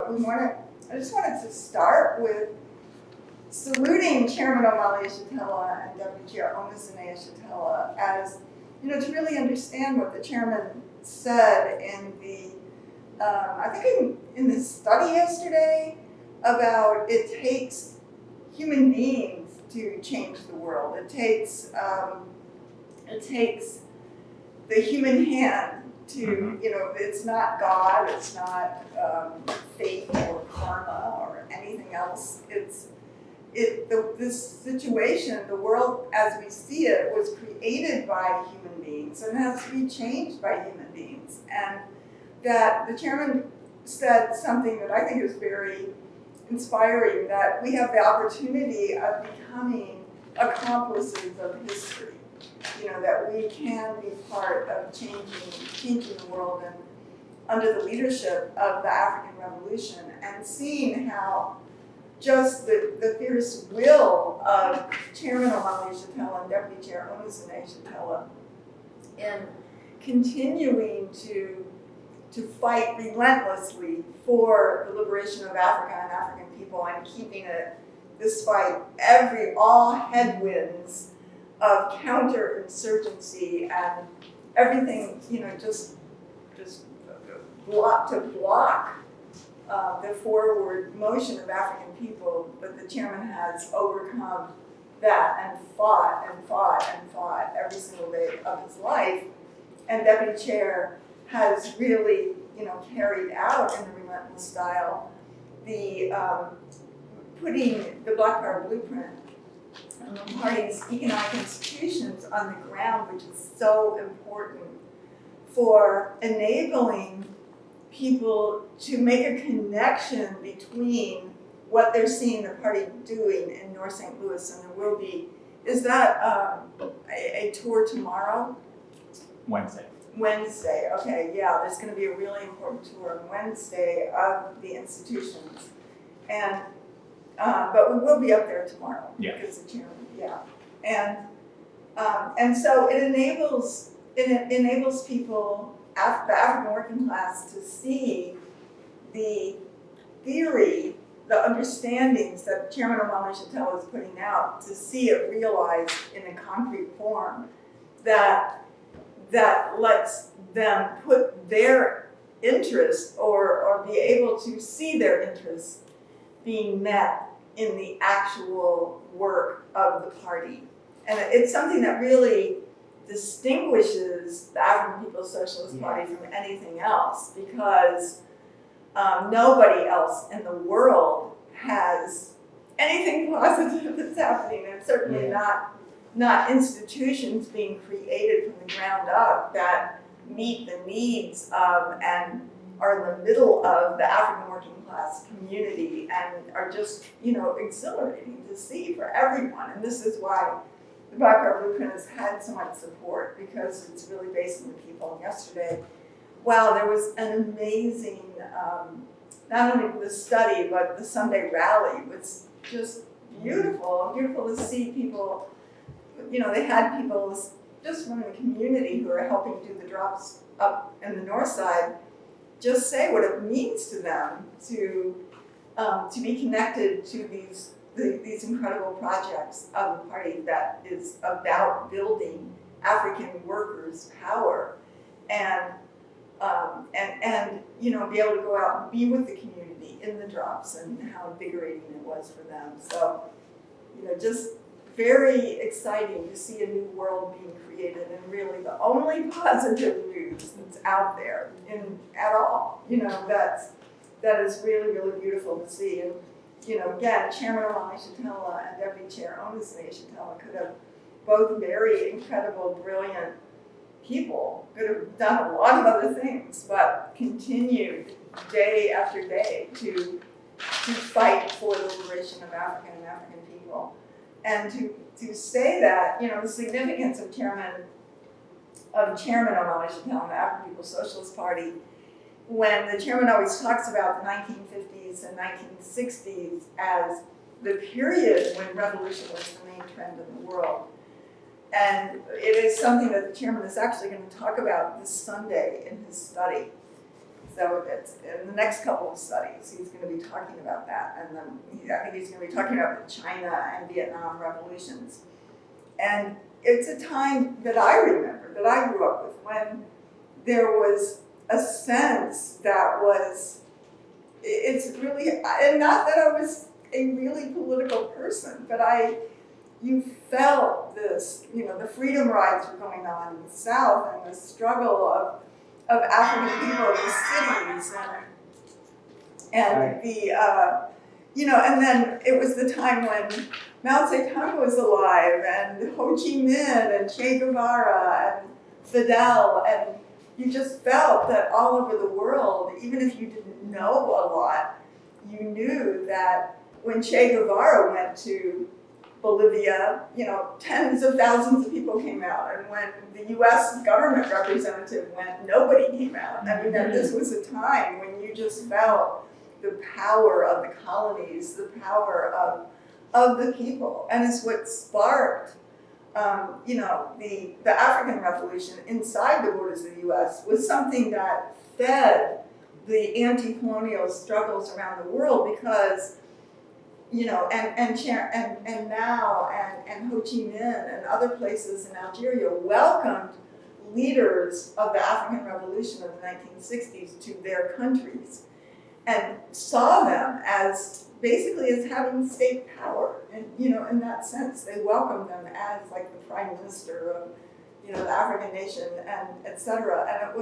I just wanted to start with saluting Chairman Omali Yeshitela and Deputy Chair Omisane Yeshitela as, to really understand what the chairman said in the, I think in the study yesterday about it takes human beings to change the world. It takes the human hand to, it's not God, it's not fate or karma or anything else. This situation, the world as we see it, was created by human beings and has to be changed by human beings. And that the chairman said something that I think is very inspiring, that we have the opportunity of becoming accomplices of history. That we can be part of changing the world and under the leadership of the African Revolution, and seeing how just the fierce will of Chairman Omali Yeshitela and Deputy Chair Omisane Yeshitela in continuing to fight relentlessly for the liberation of Africa and African people, and keeping it, despite all headwinds of counter-insurgency and everything, just block the forward motion of African people. But the chairman has overcome that and fought every single day of his life. And Deputy Chair has really, carried out in the relentless style the putting the Black Power blueprint and the party's economic institutions on the ground, which is so important for enabling people to make a connection between what they're seeing the party doing in North St. Louis. And there will be, is that a tour tomorrow? Wednesday, okay, yeah, there's going to be a really important tour on Wednesday of the institutions. And but we will be up there tomorrow, because the chairman, and so it enables people, the African working class, to see the theory, the understandings that Chairman Omali Yeshitela is putting out, to see it realized in a concrete form that lets them put their interest or be able to see their interests being met in the actual work of the party. And it's something that really distinguishes the African People's Socialist Party from anything else, because nobody else in the world has anything positive that's happening, and certainly not institutions being created from the ground up that meet the needs of and are in the middle of the African working class community, and are just, exhilarating to see for everyone. And this is why the Black Power Blueprint has had so much support, because it's really based on the people. And yesterday, wow, there was an amazing, not only the study, but the Sunday rally was just beautiful to see people. They had people just from the community who are helping do the drops up in the north side just say what it means to them to be connected to these incredible projects of the party that is about building African workers' power, and be able to go out and be with the community in the drops, and how invigorating it was for them. So, just very exciting to see a new world being created, and really the only positive news that's out there at all. That is really, really beautiful to see. And again, Chairman Omali Yeshitela and Deputy Chair Omisane Yeshitela could have both very incredible, brilliant people, could have done a lot of other things, but continued day after day to fight for the liberation of African and African people. And to say that, the significance of Chairman Omali Yeshitela and the African People's Socialist Party, when the chairman always talks about the 1950s and 1960s as the period when revolution was the main trend in the world. And it is something that the chairman is actually going to talk about this Sunday in his study. So it's in the next couple of studies, he's going to be talking about that. And then I think he's going to be talking about the China and Vietnam revolutions. And it's a time that I remember, that I grew up with, when there was a sense that was, it's really, and not that I was a really political person, but you felt this, the freedom rides were going on in the South, and the struggle of African people in the cities, and the, and then it was the time when Mao Zedong was alive, and Ho Chi Minh, and Che Guevara, and Fidel, and you just felt that all over the world, even if you didn't know a lot, you knew that when Che Guevara went to Bolivia, tens of thousands of people came out, and when the U.S. government representative went, nobody came out. I mean, that this was a time when you just felt the power of the colonies, the power of the people, and it's what sparked, the African Revolution inside the borders of the U.S. was something that fed the anti-colonial struggles around the world, because and Mao and Ho Chi Minh and other places in Algeria welcomed leaders of the African Revolution of the 1960s to their countries, and saw them as basically as having state power, and in that sense they welcomed them as like the prime minister of the African nation, and etc. And it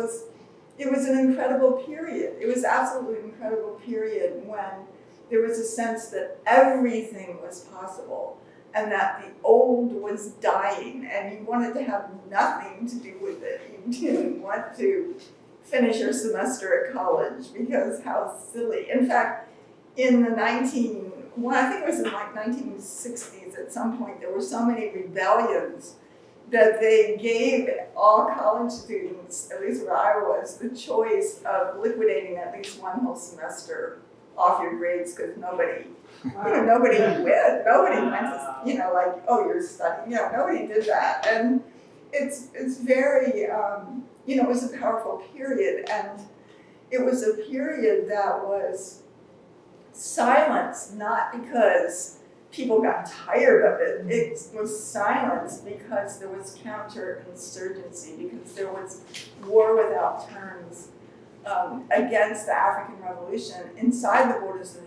was an incredible period. It was absolutely an incredible period when there was a sense that everything was possible, and that the old was dying, and you wanted to have nothing to do with it. You didn't want to finish your semester at college, because how silly. In fact, in the I think it was in like 1960s at some point, there were so many rebellions that they gave all college students, at least where I was, the choice of liquidating at least one whole semester off your grades, because nobody went to, like, oh, you're studying. Nobody did that. And it's very, it was a powerful period, and it was a period that was silenced, not because people got tired of it. It was silenced because there was counter-insurgency, because there was war without terms against the African Revolution inside the borders of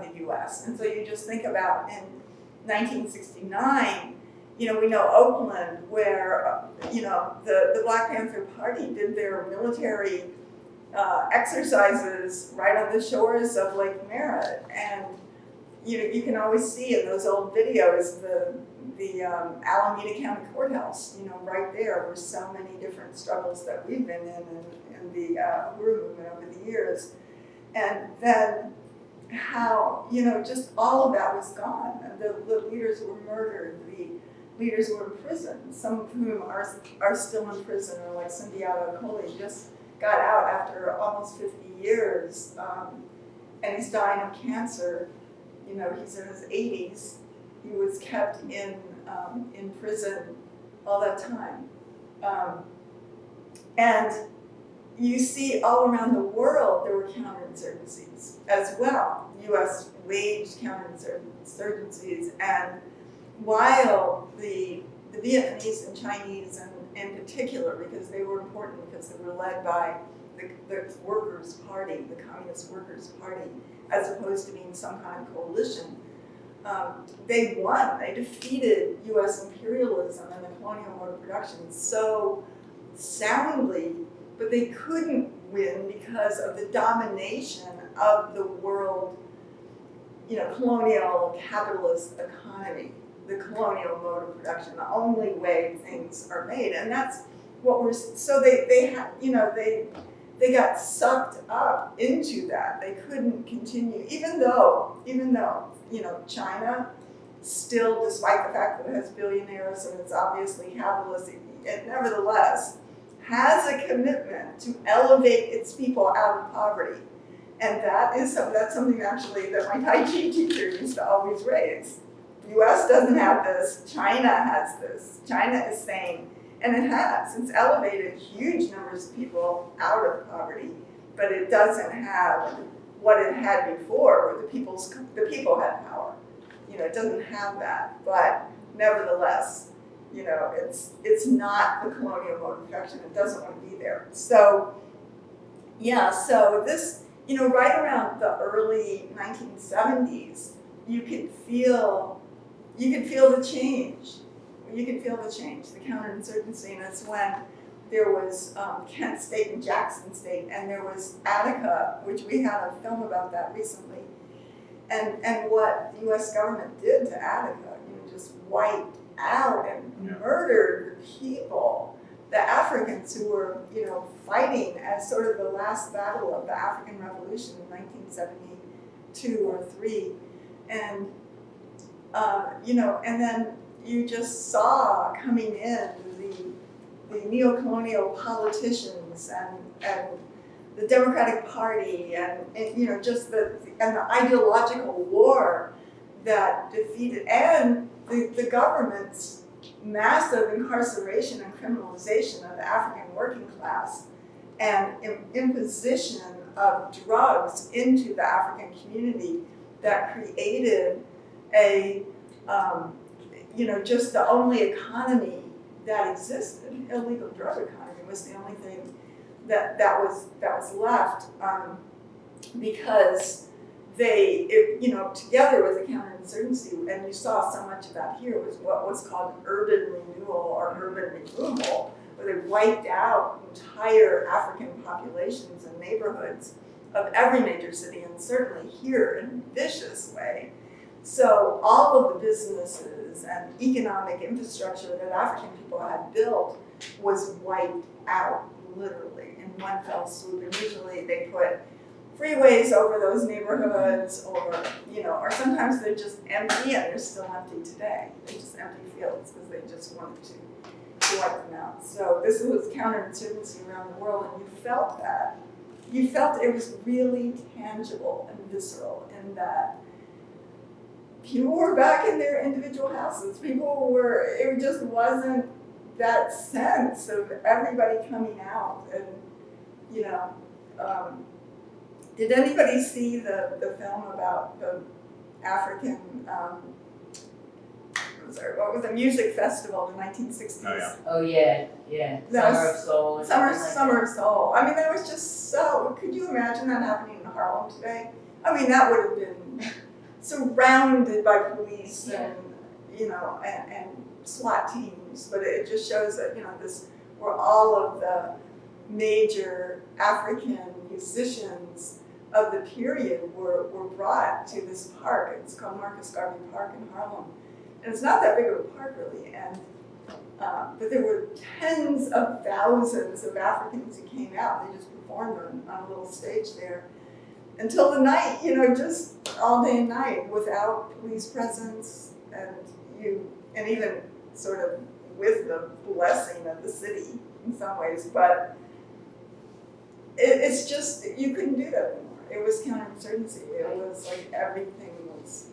the U.S. And so you just think about in 1969, we know Oakland, where the Black Panther Party did their military exercises right on the shores of Lake Merritt, and you can always see in those old videos the Alameda County Courthouse, right there, were so many different struggles that we've been in the Uhuru movement over the years. And then how, just all of that was gone. The leaders were murdered, the leaders were in prison, some of whom are still in prison, or like Sundiata Acoli just got out after almost 50 years, and he's dying of cancer. He's in his 80s. He was kept in prison all that time. And you see all around the world there were counterinsurgencies as well. The U.S. waged counterinsurgencies, and while the Vietnamese and Chinese, and in particular, because they were important, because they were led by the Workers' Party, the Communist Workers' Party, as opposed to being some kind of coalition, they won. They defeated U.S. imperialism and the colonial mode of production so soundly, but they couldn't win because of the domination of the world, colonial capitalist economy, the colonial mode of production, the only way things are made. And that's what we're, so they got sucked up into that. They couldn't continue, even though, China still, despite the fact that it has billionaires and it's obviously capitalist, it nevertheless has a commitment to elevate its people out of poverty. And that's something actually that my Tai Chi teacher used to always raise. The US doesn't have this, China has this. China is saying, and it's elevated huge numbers of people out of poverty, but it doesn't have what it had before, where the people had power. It doesn't have that, but nevertheless, it's not the colonial mode of action. It doesn't want to be there. So, so this, right around the early 1970s, you could feel the change. You could feel the change, the counterinsurgency, and it's when there was Kent State and Jackson State, and there was Attica, which we had a film about that recently, and what the U.S. government did to Attica, just wiped out and murdered the people, the Africans who were, fighting as sort of the last battle of the African Revolution in 1972 or 3, and and then you just saw coming in the neo-colonial politicians and the Democratic Party and just the ideological war that defeated, and the government's massive incarceration and criminalization of the African working class and imposition of drugs into the African community that created a just the only economy that existed. Illegal drug economy was the only thing that was left, because they, together with the counterinsurgency, and you saw so much of that here, was what was called urban renewal or urban removal, where they wiped out entire African populations and neighborhoods of every major city, and certainly here in a vicious way. So all of the businesses and economic infrastructure that African people had built was wiped out, literally, in one fell swoop. And usually they put freeways over those neighborhoods, or sometimes they're just empty, and they're still empty today. They're just empty fields because they just wanted to wipe them out. So this was counterinsurgency around the world, and you felt that. You felt it was really tangible and visceral in that people were back in their individual houses. It just wasn't that sense of everybody coming out. And, did anybody see the film about the African, what was the music festival in the 1960s? Oh, yeah. Oh, yeah. Summer of Soul. Summer of Soul. I mean, that was just so, could you imagine that happening in Harlem today? I mean, that would have been surrounded by police and SWAT teams, but it just shows that this where all of the major African musicians of the period were brought to this park. It's called Marcus Garvey Park in Harlem, and it's not that big of a park really. And but there were tens of thousands of Africans who came out. They just performed on a little stage there. Until the night, just all day and night without police presence, and even sort of with the blessing of the city in some ways, but it's just, you couldn't do that anymore. It was counterinsurgency. It was like everything was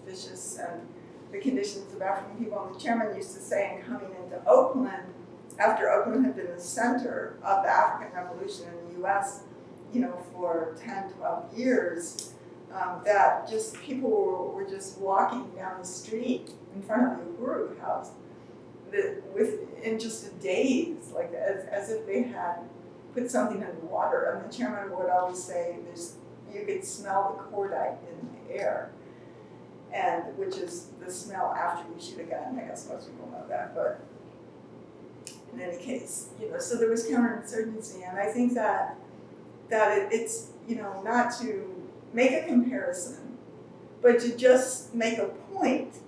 vicious, and the conditions of African people. And the chairman used to say, in coming into Oakland, after Oakland had been the center of the African Revolution in the U.S., for 10, 12 years, that just people were just walking down the street in front of the Uhuru house in just a daze, like as if they had put something in the water. And the chairman would always say, you could smell the cordite in the air, and which is the smell after you shoot a gun. I guess most people know that, but in any case, so there was counterinsurgency, and I think that it's, not to make a comparison, but to just make a point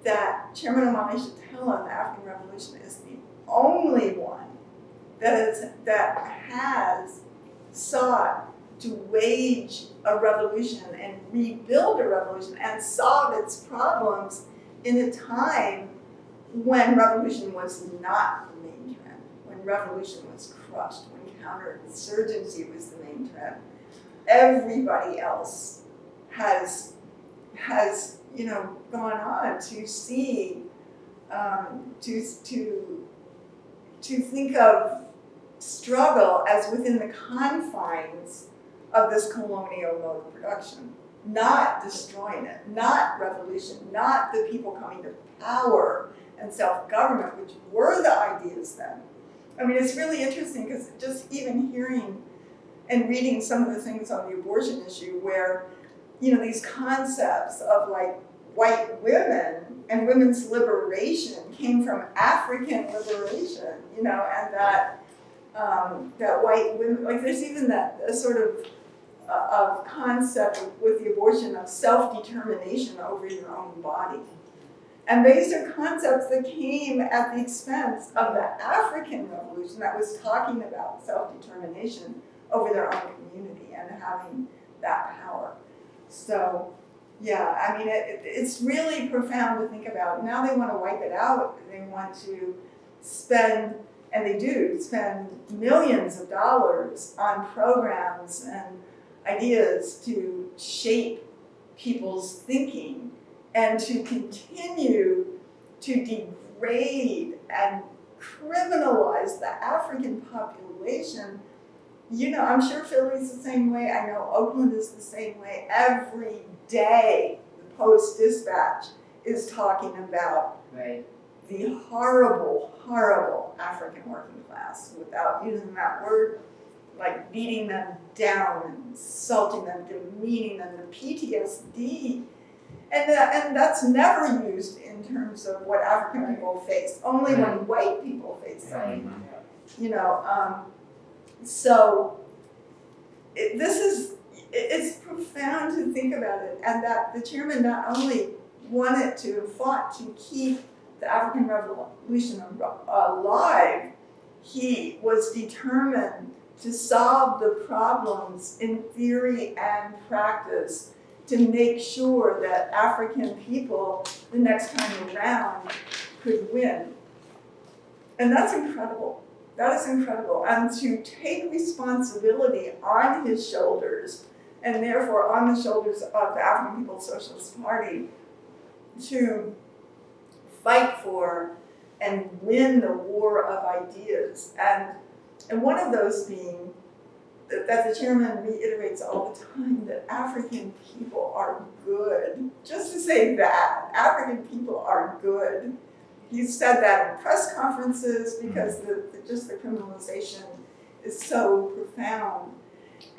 that Chairman Omani Shatila in the African Revolution is the only one that has sought to wage a revolution and rebuild a revolution and solve its problems in a time when revolution was not the main trend, when revolution was crushed, when counterinsurgency was the main trend. Everybody else has gone on to see, to think of struggle as within the confines of this colonial mode of production, not destroying it, not revolution, not the people coming to power and self-government, which were the ideas then. I mean, it's really interesting because just even hearing and reading some of the things on the abortion issue where, these concepts of like white women and women's liberation came from African liberation, and that white women, like there's even that a sort of concept with the abortion of self-determination over your own body. And these are concepts that came at the expense of the African revolution that was talking about self-determination over their own community and having that power. So, yeah, I mean, it's really profound to think about. Now they want to wipe it out. They want to spend, and they do, spend millions of dollars on programs and ideas to shape people's thinking and to continue to degrade and criminalize the African population. I'm sure Philly's the same way. I know Oakland is the same way. Every day, the Post-Dispatch is talking about the horrible, horrible African working class, without using that word, like beating them down, insulting them, demeaning them, the PTSD. And that's never used in terms of what African people face, only when white people face something. So it's profound to think about it, and that the chairman not only wanted to and fought to keep the African Revolution alive, he was determined to solve the problems in theory and practice to make sure that African people, the next time around, could win. And that's incredible. That is incredible. And to take responsibility on his shoulders, and therefore on the shoulders of the African People's Socialist Party, to fight for and win the war of ideas. And one of those being that the chairman reiterates all the time, that African people are good. Just to say that, African people are good. He's said that in press conferences because just the criminalization is so profound.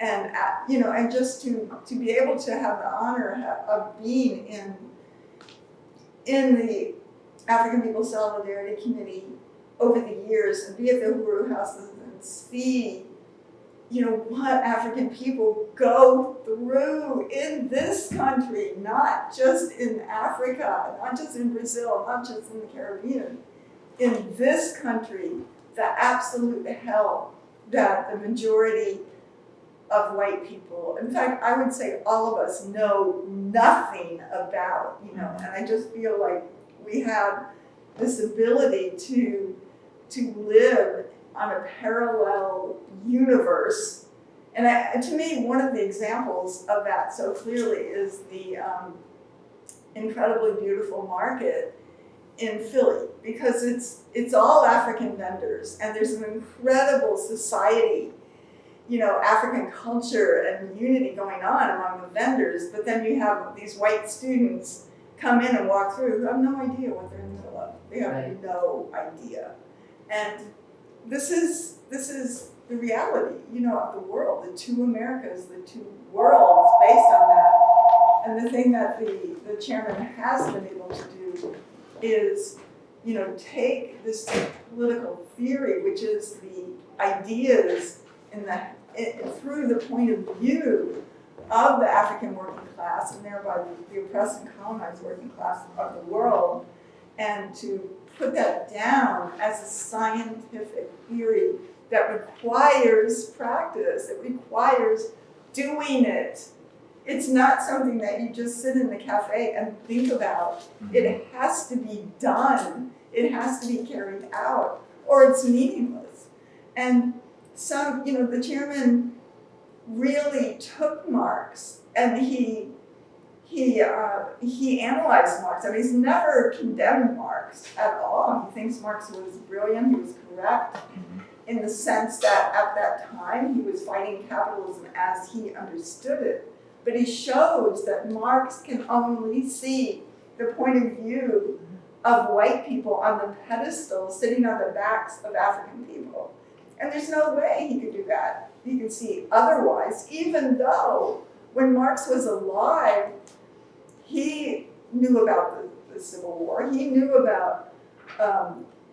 And and just to be able to have the honor of being in the African People's Solidarity Committee over the years and be at the Uhuru houses and see what African people go through in this country, not just in Africa, not just in Brazil, not just in the Caribbean, in this country, the absolute hell that the majority of white people, in fact, I would say all of us know nothing about, and I just feel like we have this ability to live on a parallel universe. And to me, one of the examples of that so clearly is the incredibly beautiful market in Philly, because it's all African vendors, and there's an incredible society, African culture and unity going on among the vendors, but then you have these white students come in and walk through who have no idea what they're in the middle of. They have no idea. And this is the reality, of the world, the two Americas, the two worlds based on that. And the thing that the chairman has been able to do is, take this political theory, which is the ideas through the point of view of the African working class, and thereby the oppressed and colonized working class of the world, and to put that down as a scientific theory that requires practice, it requires doing it. It's not something that you just sit in the cafe and think about. It has to be done. It has to be carried out, or it's meaningless. And the chairman really took Marx, and he analyzed Marx. I mean, he's never condemned Marx at all. He thinks Marx was brilliant, he was correct. in the sense that at that time he was fighting capitalism as he understood it. But he shows that Marx can only see the point of view of white people on the pedestal sitting on the backs of African people. And there's no way he could do that. He could see otherwise, even though when Marx was alive, he knew about the Civil War, he knew about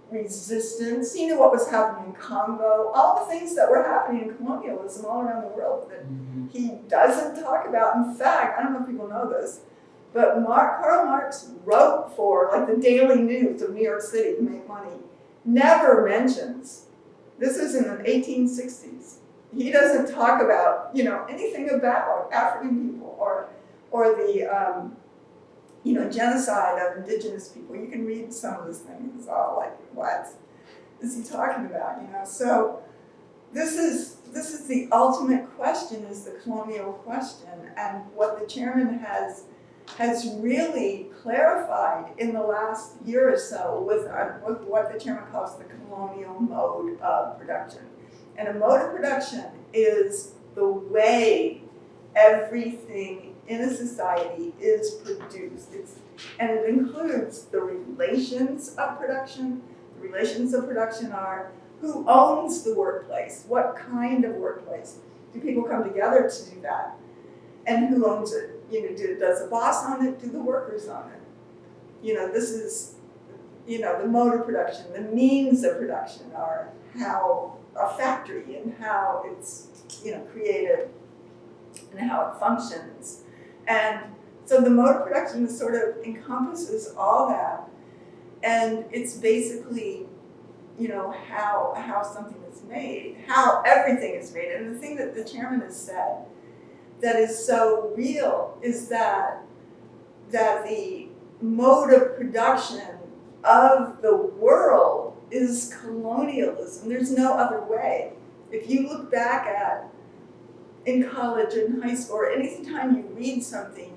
resistance, he knew what was happening in Congo, all the things that were happening in colonialism all around the world that he doesn't talk about. In fact, I don't know if people know this, but Karl Marx wrote for like the Daily News of New York City to make money, never mentions, this is in the 1860s, he doesn't talk about, anything about African people or the, genocide of indigenous people. You can read some of these things, it's all like, what is he talking about, So this is the ultimate question, is the colonial question, and what the chairman has really clarified in the last year or so with what the chairman calls the colonial mode of production. And a mode of production is the way everything in a society is produced. And it includes the relations of production. The relations of production are who owns the workplace, what kind of workplace. Do people come together to do that? And who owns it? Does the boss own it? Do the workers own it? This is, the mode of production. The means of production are how a factory and how it's, created and how it functions. And so the mode of production sort of encompasses all that. And it's basically, how something is made, how everything is made. And the thing that the chairman has said that is so real is that the mode of production of the world is colonialism. There's no other way. If you look back at, in college and high school, or any time you read something,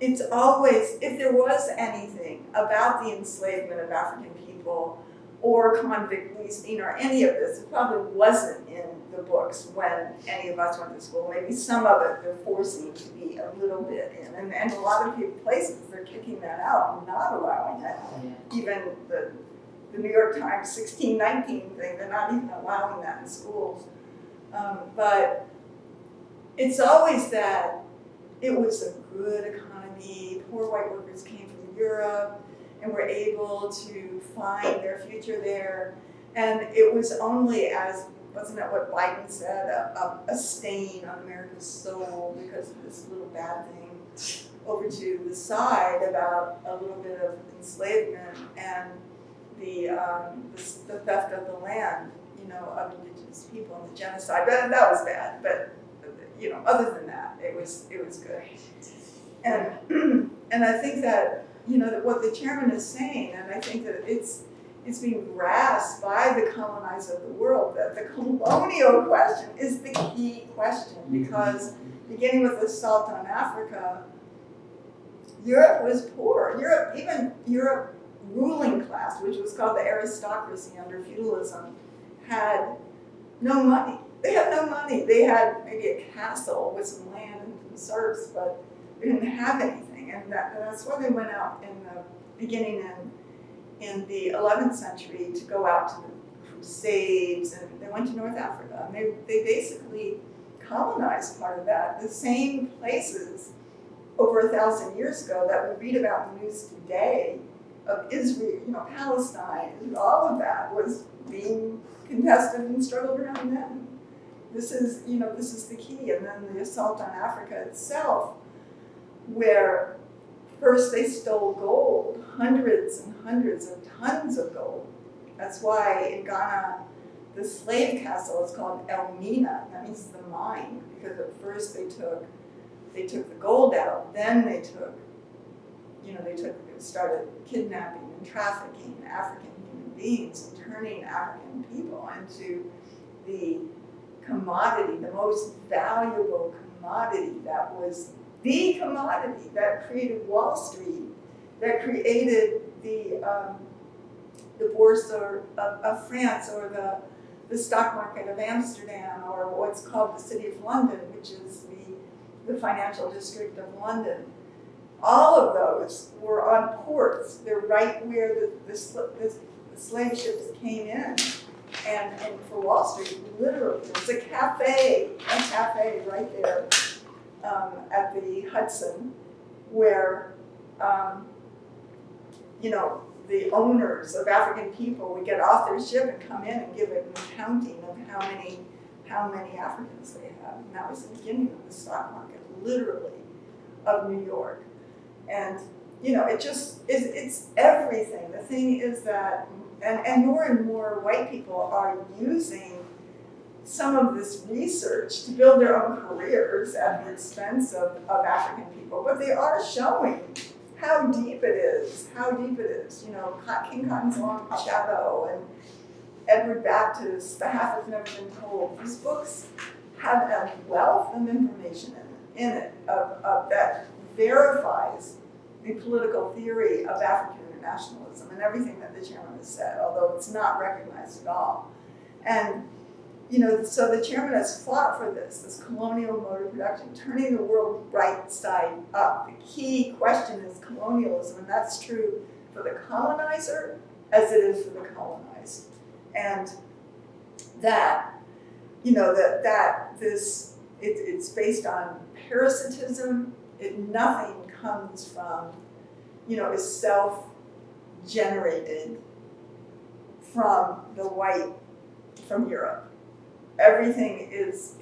it's always, if there was anything about the enslavement of African people or convict leasing or any of this, it probably wasn't in the books when any of us went to school. Maybe some of it they're forcing to be a little bit in. And a lot of places they're kicking that out and not allowing it. Even the New York Times 1619 thing, they're not even allowing that in schools. But it's always that it was a good economy, poor white workers came from Europe and were able to find their future there. And it was only as, wasn't that what Biden said, a stain on America's soul because of this little bad thing over to the side about a little bit of enslavement and the theft of the land, of indigenous people and the genocide. But that was bad, but other than that, it was good. And I think that, that what the chairman is saying, and I think that it's being grasped by the colonizer of the world, that the colonial question is the key question, because beginning with the assault on Africa, Europe was poor. Europe ruling class, which was called the aristocracy under feudalism, had no money. They had no money. They had maybe a castle with some land and some serfs, but they didn't have anything. And that's why they went out in the beginning in the 11th century to go out to the Crusades, and they went to North Africa. And they basically colonized part of that. The same places over 1,000 years ago that we read about in the news today of Israel, Palestine, and all of that was being contested and struggled around then. This is the key. And then the assault on Africa itself, where first they stole gold, hundreds and hundreds of tons of gold. That's why in Ghana, the slave castle is called El Mina. That means the mine, because at first they took the gold out, then they started kidnapping and trafficking African human beings and turning African people into the commodity, the most valuable commodity that was the commodity that created Wall Street, that created the Bourse of France, or the stock market of Amsterdam, or what's called the City of London, which is the financial district of London. All of those were on ports. They're right where the slave ships came in. And for Wall Street, literally, there's a cafe right there at the Hudson, where the owners of African people would get off their ship and come in and give an accounting of how many Africans they had. And that was the beginning of the stock market, literally, of New York. And it's everything. The thing is that, and more white people are using some of this research to build their own careers at the expense of African people, but they are showing how deep it is. King Cotton's Long Shadow and Edward Baptist, The Half Has Never Been Told. These books have a wealth of information in it that verifies the political theory of African internationalism and everything that the chairman has said, although it's not recognized at all. And so the chairman has fought for this colonial mode of production, turning the world right side up. The key question is colonialism, and that's true for the colonizer as it is for the colonized. And it's based on parasitism. Nothing comes from, is self-generated from Europe. Everything is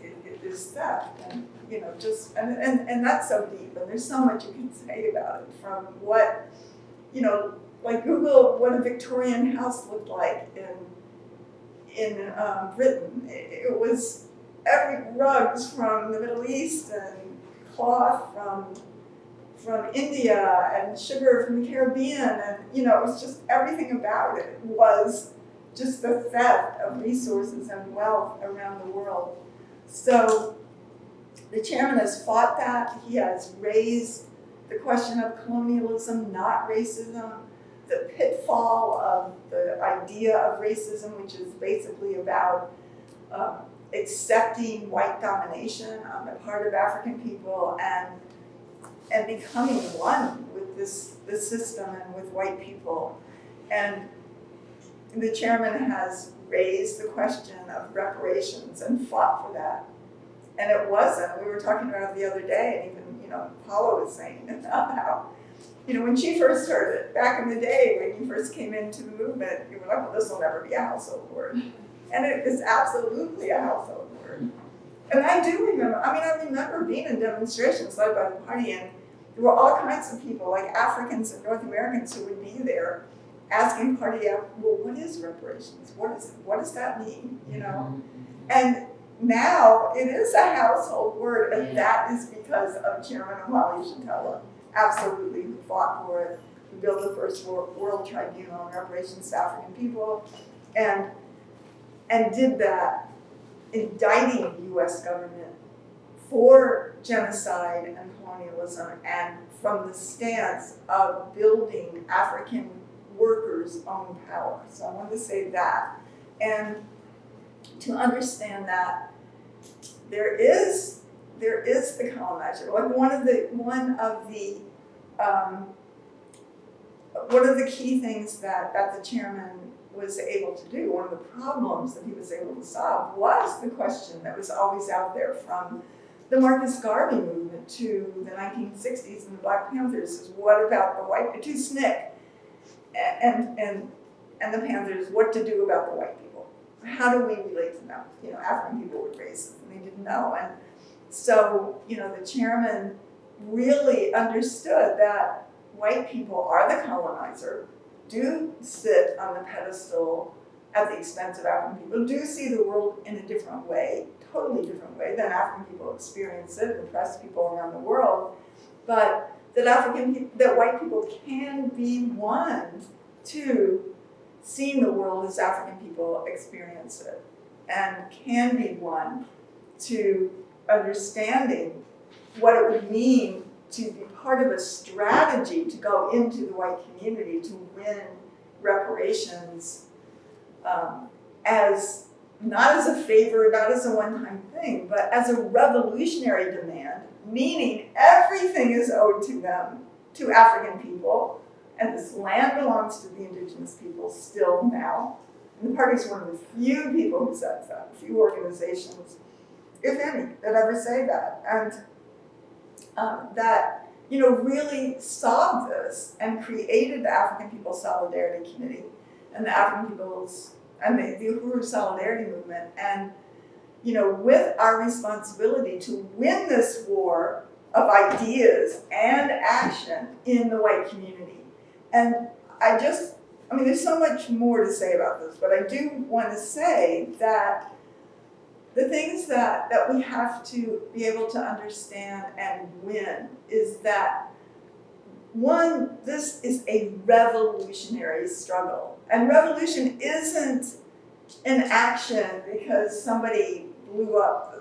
theft, and and that's so deep, and there's so much you can say about it. From what, like Google what a Victorian house looked like in Britain. It was rugs from the Middle East and cloth from India and sugar from the Caribbean, and it was just everything about it was just the theft of resources and wealth around the world. So the chairman has fought that. He has raised the question of colonialism, not racism, the pitfall of the idea of racism, which is basically about accepting white domination on the part of African people and becoming one with this system and with white people. And the chairman has raised the question of reparations and fought for that. And it wasn't, we were talking about it the other day, and even, Paula was saying about how, when she first heard it, back in the day when you first came into the movement, you were like, well, this will never be a household word. And it is absolutely a household word. And I do remember, I remember being in demonstrations led by the party, and there were all kinds of people, like Africans and North Americans, who would be there asking party, well, what is reparations? What does that mean? And now it is a household word, and that is because of Chairman Omali Yeshitela, absolutely, who fought for it, who built the first World Tribunal on reparations to African people, and did that, indicting the U.S. government for genocide and colonialism, and from the stance of building African workers' own power. So I wanted to say that. And to understand that there is the colonizer. Like one of the key things that the chairman was able to do, one of the problems that he was able to solve, was the question that was always out there from the Marcus Garvey movement to the 1960s and the Black Panthers, is what about the white, to SNCC and the Panthers, what to do about the white people? How do we relate to them? African people were racist and they didn't know. And so, the chairman really understood that white people are the colonizer, do sit on the pedestal at the expense of African people, do see the world in a different way, totally different way than African people experience it, oppressed people around the world, but that white people can be won to seeing the world as African people experience it, and can be won to understanding what it would mean to be part of a strategy to go into the white community to win reparations as not as a favor, not as a one-time thing, but as a revolutionary demand, meaning everything is owed to them, to African people, and this land belongs to the indigenous people still now. And the party is one of the few people who says that, few organizations, if any, that ever say that. And that, really saw this and created the African People's Solidarity Committee and the African People's, and the Uhuru Solidarity Movement. And, with our responsibility to win this war of ideas and action in the white community. And there's so much more to say about this, but I do want to say that the things that we have to be able to understand and win is that, one, this is a revolutionary struggle. And revolution isn't an action because somebody blew up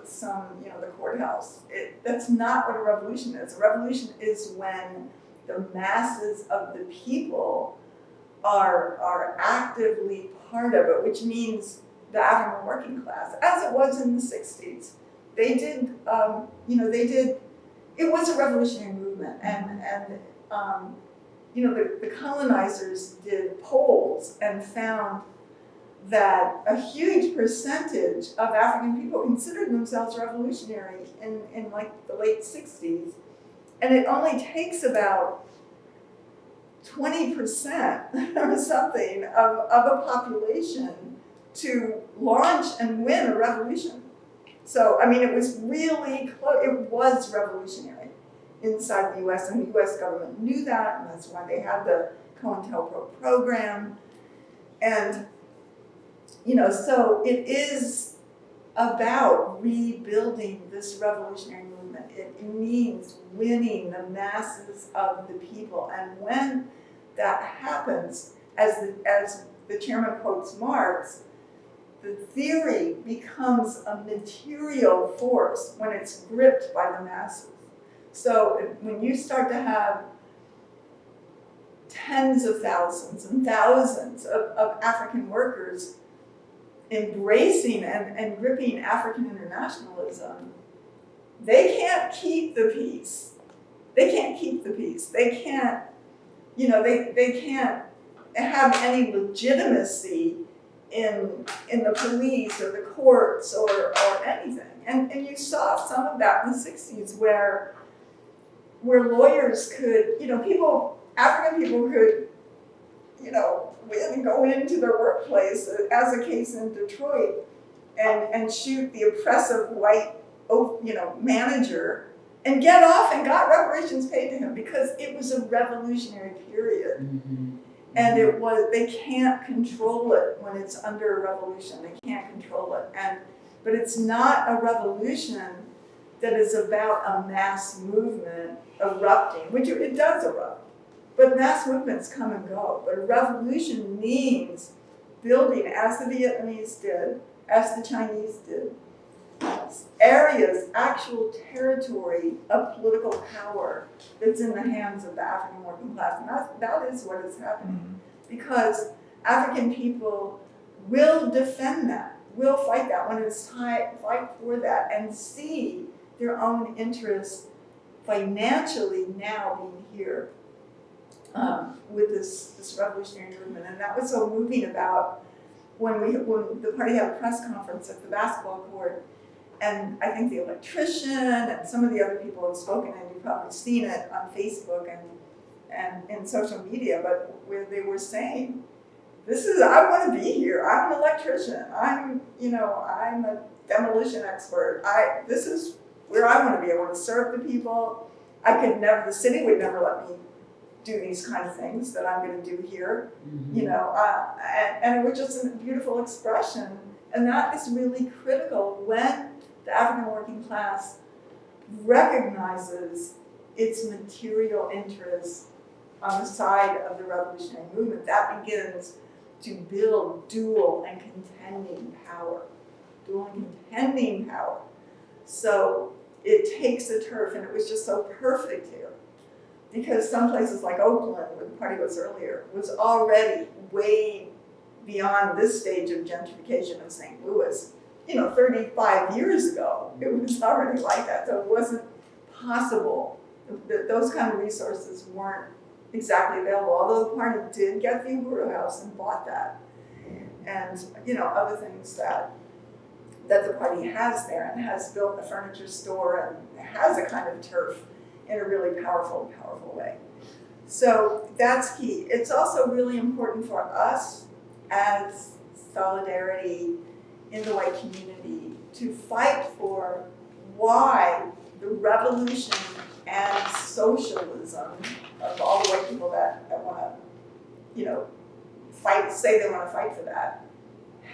the courthouse. That's not what a revolution is. A revolution is when the masses of the people are actively part of it, which means the African working class, as it was in the 60s. It was a revolutionary movement, and the colonizers did polls and found that a huge percentage of African people considered themselves revolutionary in like the late 60s. And it only takes about 20% or something of a population to launch and win a revolution. So, it was really close. It was revolutionary inside the US, and the US government knew that, and that's why they had the COINTELPRO program. And, so it is about rebuilding this revolutionary movement. It means winning the masses of the people. And when that happens, as the chairman quotes Marx, the theory becomes a material force when it's gripped by the masses. So when you start to have tens of thousands and thousands of African workers embracing and gripping African internationalism, they can't keep the peace. They can't keep the peace. They can't, they can't have any legitimacy in the police or the courts or anything. And you saw some of that in the 60s where lawyers could, African people could, go into their workplace, as a case in Detroit, and shoot the oppressive white, manager, and get off and got reparations paid to him because it was a revolutionary period. Mm-hmm. And they can't control it when it's under a revolution. They can't control it. But it's not a revolution that is about a mass movement erupting, which it does erupt. But mass movements come and go. But a revolution means building, as the Vietnamese did, as the Chinese did, areas, actual territory of political power that's in the hands of the African working class. And that is what is happening. Because African people will defend that, will fight that when it's time, fight for that, and see their own interests financially now being here with this revolutionary movement. And that was so moving about when the party had a press conference at the basketball court. And I think the electrician and some of the other people have spoken, and you've probably seen it on Facebook and in social media, but where they were saying, I want to be here. I'm an electrician. I'm a demolition expert. This is where I want to be. I want to serve the people. The city would never let me do these kind of things that I'm going to do here. Mm-hmm. And it was just a beautiful expression. And that is really critical when the African working class recognizes its material interests on the side of the revolutionary movement. That begins to build dual and contending power. So it takes a turf, and it was just so perfect here. Because some places like Oakland, where the party was earlier, was already way beyond this stage of gentrification of St. Louis, 35 years ago, it was already like that. So it wasn't possible. Those kind of resources weren't exactly available, although the party did get the Uhuru House and bought that. And, other things that the party has there, and has built a furniture store and has a kind of turf in a really powerful way. So that's key. It's also really important for us as Solidarity in the white community to fight for why the revolution and socialism of all the white people that want to, say they want to fight for that,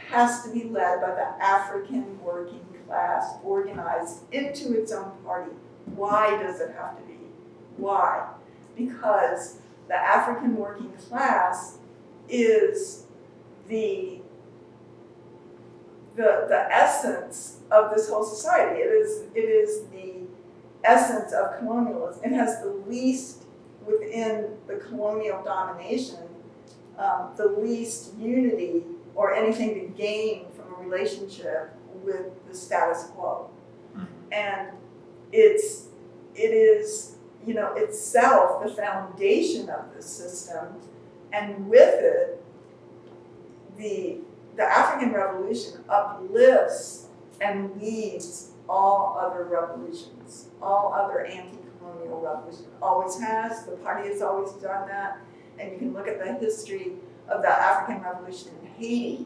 has to be led by the African working class, organized into its own party. Why does it have to be? Why? Because the African working class is the essence of this whole society. It is the essence of colonialism. It has the least within the colonial domination, the least unity or anything to gain from a relationship with the status quo. And it is, itself the foundation of the system, and with it, the African Revolution uplifts and leads all other revolutions, all other anti-colonial revolutions. Always has, the party has always done that, and you can look at the history of the African Revolution in Haiti,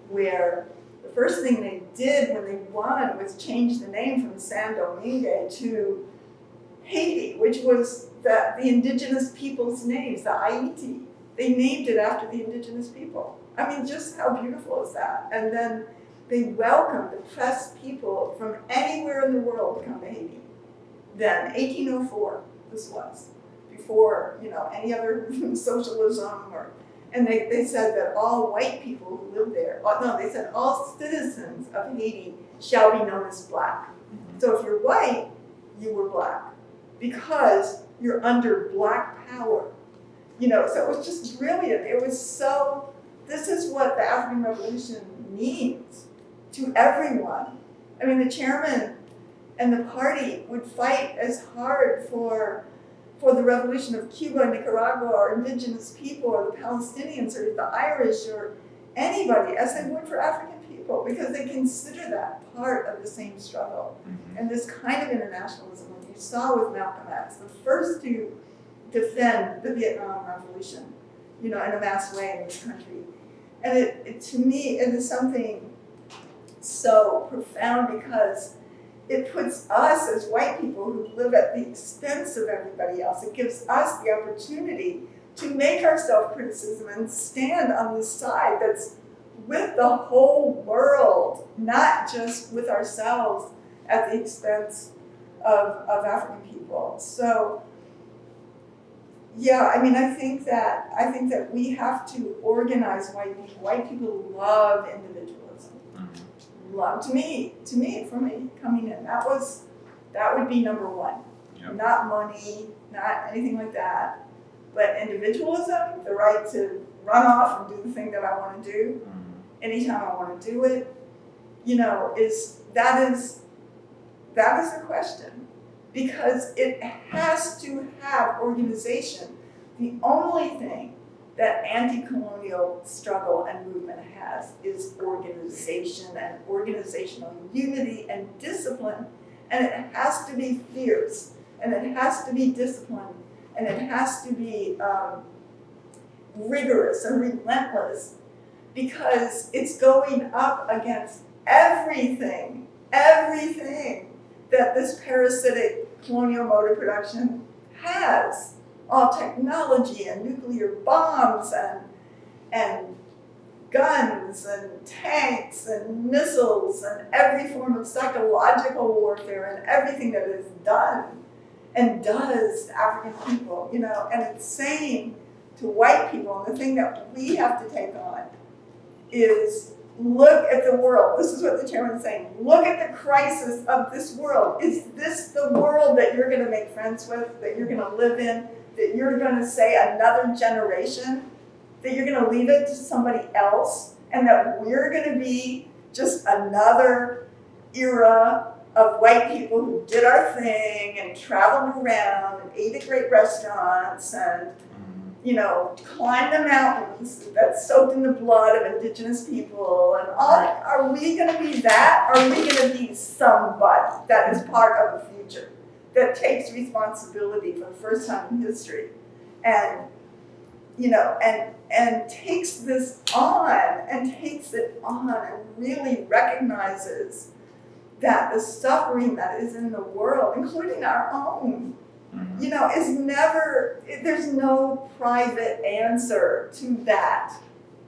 where the first thing they did when they won was change the name from Saint-Domingue to Haiti, which was the indigenous people's names, the Haiti. They named it after the indigenous people. I mean, just how beautiful is that? And then they welcomed oppressed people from anywhere in the world to come to Haiti. Then, 1804, this was, before, any other socialism and they said that all white people who lived there, they said all citizens of Haiti shall be known as black. So if you're white, you were black, because you're under black power. So it was just brilliant. It was so, this is what the African Revolution means to everyone. I mean, the chairman and the party would fight as hard for the revolution of Cuba, Nicaragua, or indigenous people, or the Palestinians, or the Irish, or anybody, as they would for African people, because they consider that part of the same struggle. And this kind of internationalism, when you saw with Malcolm X, the first to defend the Vietnam Revolution, in a mass way in this country. And it to me, it is something so profound, because it puts us as white people who live at the expense of everybody else, it gives us the opportunity to make our self-criticism and stand on the side that's with the whole world, not just with ourselves at the expense of African people. So, yeah, I mean, I think that we have to organize white people. White people love individualism. Love, for me, coming in, that would be number one. Yep. Not money, not anything like that, but individualism, the right to run off and do the thing that I want to do, anytime I want to do it, that is the question, because it has to have organization. The only thing that anti-colonial struggle and movement has is organization and organizational unity and discipline. And it has to be fierce, and it has to be disciplined, and it has to be rigorous and relentless, because it's going up against everything that this parasitic colonial mode of production has. All technology and nuclear bombs and guns and tanks and missiles and every form of psychological warfare and everything that is done and does to African people, and it's saying to white people, and the thing that we have to take on is look at the world. This is what the chairman is saying. Look at the crisis of this world. Is this the world that you're going to make friends with, that you're going to live in, that you're going to say another generation that you're gonna leave it to somebody else, and that we're gonna be just another era of white people who did our thing and traveled around and ate at great restaurants and, climbed the mountains that's soaked in the blood of indigenous people and all. Are we gonna be that? Or are we gonna be somebody that is part of the future, that takes responsibility for the first time in history and, and takes this on and takes it on and really recognizes that the suffering that is in the world, including our own, is never, there's no private answer to that.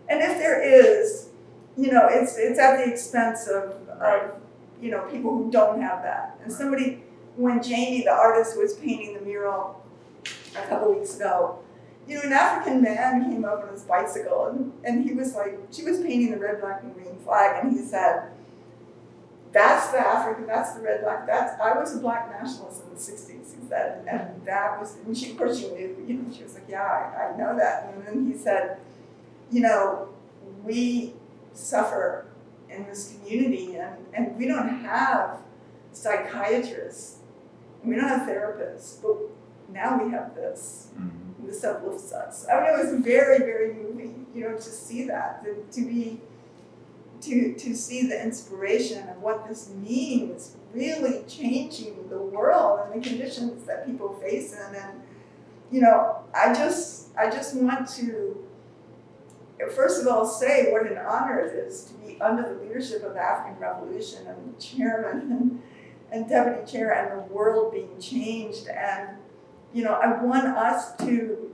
And if there is, it's at the expense of people who don't have that. And somebody, when Jamie, the artist, was painting the mural a couple weeks ago, an African man came up on his bicycle and he was like, she was painting the red, black, and green flag, and he said, that's the African, that's the red, black, I was a black nationalist in the 60s, he said, and that was, and she, of course she knew, she was like, yeah, I know that. And then he said, we suffer in this community and we don't have psychiatrists, we don't have therapists, but now we have this. This uplifts us. I mean, it was very, very moving, to see that, to see the inspiration of what this means, really changing the world and the conditions that people face in. And, I just want to, first of all, say what an honor it is to be under the leadership of the African Revolution and the chairman and deputy chair and the world being changed. And, I want us to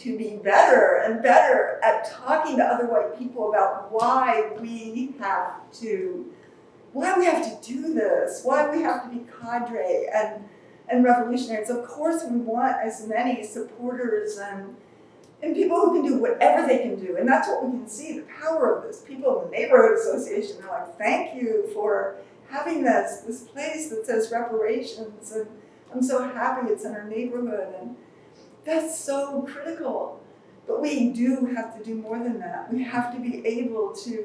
be better and better at talking to other white people about why we have to do this, why we have to be cadre and revolutionaries. Of course, we want as many supporters and people who can do whatever they can do. And that's what we can see, the power of this. People in the neighborhood association are like, thank you for having this place that says reparations, and I'm so happy it's in our neighborhood. And that's so critical. But we do have to do more than that. We have to be able to,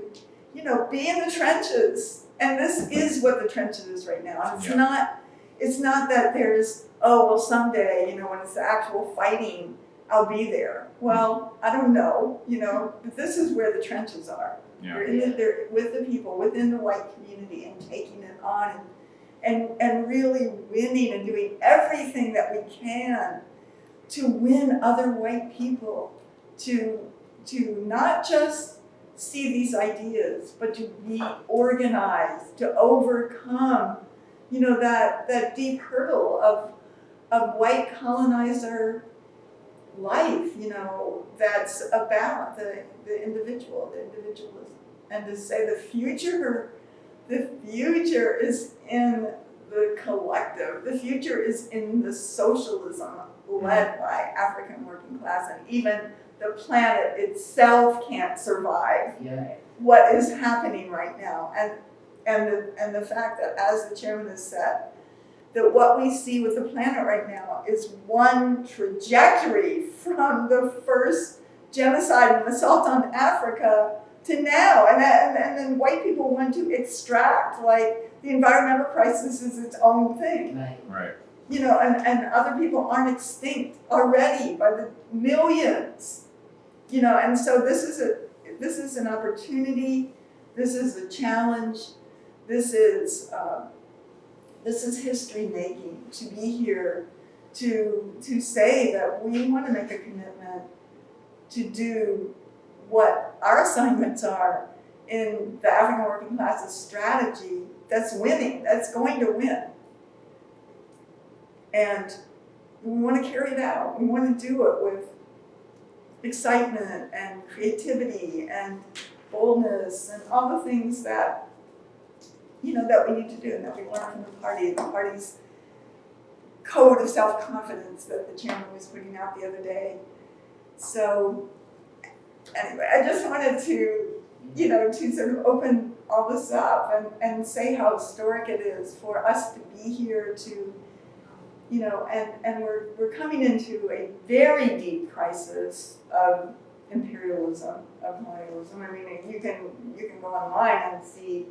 be in the trenches. And this is what the trenches is right now. And it's not that there's, someday, when it's the actual fighting, I'll be there. Well, I don't know, but this is where the trenches are. Yeah. They're with the people within the white community and taking it on and really winning and doing everything that we can to win other white people to not just see these ideas, but to be organized, to overcome, that deep hurdle of white colonizer life, that's about the individualism, and to say the future is in the collective. The future is in the socialism led by African working class, and even the planet itself can't survive what is happening right now. And the fact that, as the chairman has said, that what we see with the planet right now is one trajectory from the first genocide and assault on Africa to now. And then white people want to extract, like, the environmental crisis is its own thing. Right. And other people aren't extinct already by the millions. And so this is an opportunity, this is a challenge, this is history making, to be here, to say that we want to make a commitment to do what our assignments are in the African working class's strategy that's winning, that's going to win. And we want to carry it out. We want to do it with excitement and creativity and boldness and all the things that that we need to do and that we learn from the party's code of self-confidence that the chairman was putting out the other day. So anyway, I just wanted to, to sort of open all this up and say how historic it is for us to be here to, and we're coming into a very deep crisis of imperialism, of colonialism. I mean, you can go online and see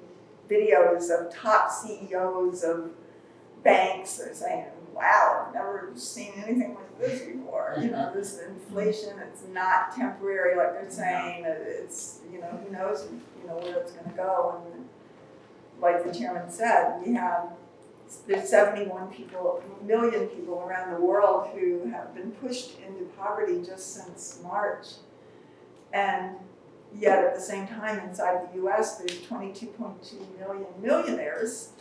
videos of top CEOs of banks are saying, wow, I've never seen anything like this before. You know, this inflation, it's not temporary like they're saying. It's, you know, who knows, you know, where it's going to go. And like the chairman said, there's 71 million people around the world who have been pushed into poverty just since March. And yet at the same time inside the US, there's 22.2 million millionaires,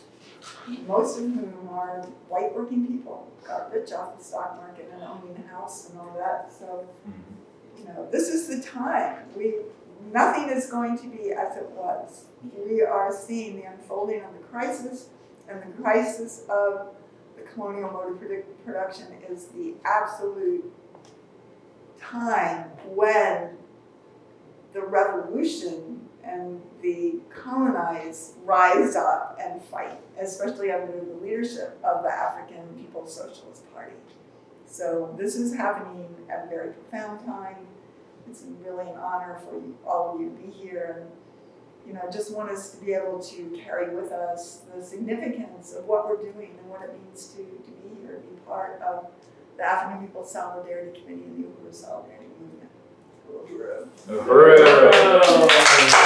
most of whom are white working people, got rich off the stock market and owning a house and all that. So, you know, this is the time. Nothing is going to be as it was. We are seeing the unfolding of the crisis, and the crisis of the colonial mode of production is the absolute time when the revolution and the colonized rise up and fight, especially under the leadership of the African People's Socialist Party. So this is happening at a very profound time. It's really an honor for all of you to be here. And, you know, I just want us to be able to carry with us the significance of what we're doing and what it means to be here, be part of the African People's Solidarity Committee and the Uhuru Solidarity Movement. Uhuru. Uhuru.